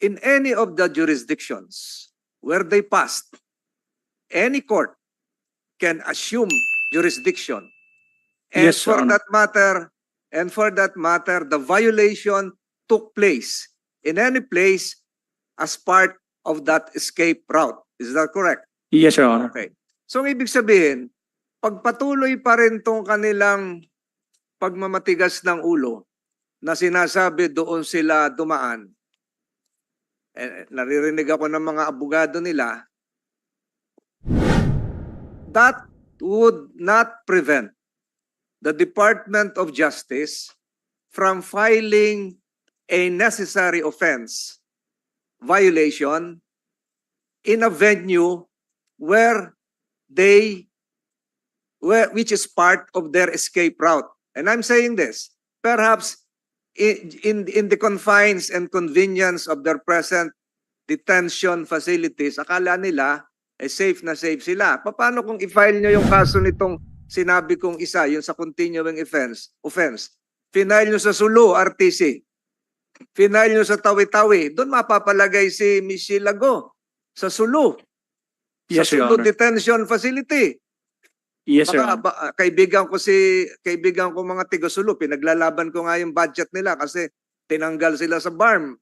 in any of the jurisdictions where they passed, any court can assume jurisdiction. And Yes, Your Honor. for that matter, the violation took place in any place as part of that escape route. Is that correct? Yes, Your Honor. Okay. So, ang ibig sabihin, pagpatuloy pa rin tong kanilang pagmamatigas ng ulo na sinasabi doon sila dumaan, naririnig ako ng mga abogado nila, that would not prevent the Department of Justice from filing a necessary offense violation in a venue which is part of their escape route. And I'm saying this, perhaps in the confines and convenience of their present detention facilities, akala nila safe na safe sila. Paano kung i-file nyo yung kaso nitong sinabi kong isa, yung sa continuing offense? Final nyo sa Sulu, RTC. Final nyo sa Tawi-Tawi. Doon mapapalagay si Ms. Sheila Go sa Sulu. Yes, sa Your Sulu Honor. Detention Facility. Yes, Your Honor. Kaibigan ko mga tiga-Sulu, pinaglalaban ko nga yung budget nila kasi tinanggal sila sa BARM.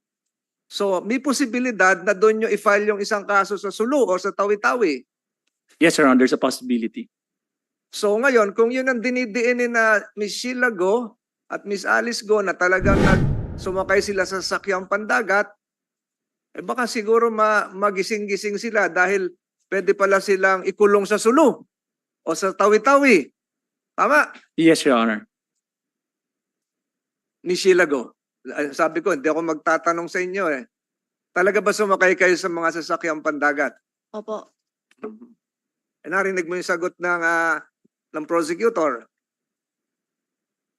So, may posibilidad na doon nyo i-file yung isang kaso sa Sulu o sa Tawi-Tawi. Yes, Your Honor. There's a possibility. So ngayon, kung yun ang dinidiin na Ms. Sheila Go at Ms. Alice Go na talagang sumakay sila sa sakyang pandagat, baka siguro magising-gising sila dahil pwede pala silang ikulong sa Sulu o sa Tawi-Tawi. Tama? Yes, Your Honor. Ms. Sheila Go. Sabi ko, hindi ako magtatanong sa inyo eh. Talaga ba sumakay kayo sa mga sasakyang pandagat? Opo. Narinig mo yung sagot ng prosecutor.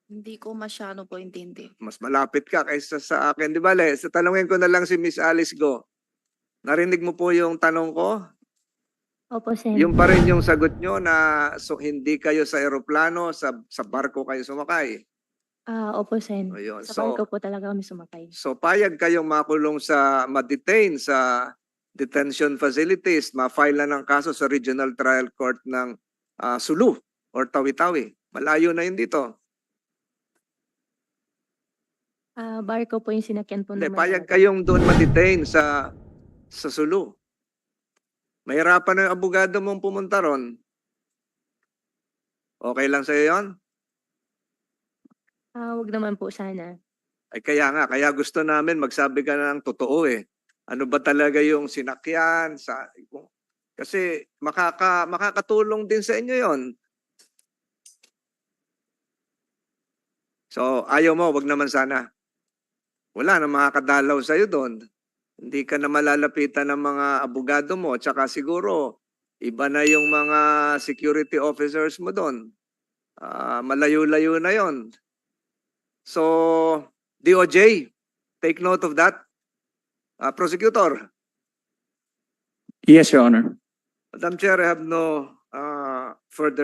Hindi ko masyado po intindi. Mas malapit ka kaysa sa akin. Di ba, Le? So, tanungin ko na lang si Miss Alice Go. Narinig mo po yung tanong ko? Opo, Sen. Yung pa rin yung sagot nyo na hindi kayo sa eroplano, sa barko kayo sumakay. Opo, Sen. O, yun. Sa barko po talaga kami sumakay. So payag kayong makulong ma-detain sa detention facilities, ma-file na ng kaso sa Regional Trial Court ng Sulu or Tawi-Tawi. Malayo na yun dito. Barko po yung sinakyan po Hindi, naman. payag kayong doon ma-detain sa Sulu. Mahirapan na yung abogado mong pumunta ron. Okay lang sa'yo yun? Wag naman po sana. Ay kaya nga, kaya gusto namin magsabi ka ng totoo eh. Ano ba talaga yung sinakyan? Kasi makakatulong din sa inyo yon. So ayaw mo, wag naman sana. Wala na makakadalaw sa'yo doon. Hindi ka na malalapitan ng mga abogado mo. Tsaka siguro, iba na yung mga security officers mo doon. Malayo-layo na yon. So, DOJ, take note of that. Prosecutor. Yes, Your Honor. Madam Chair, I have no further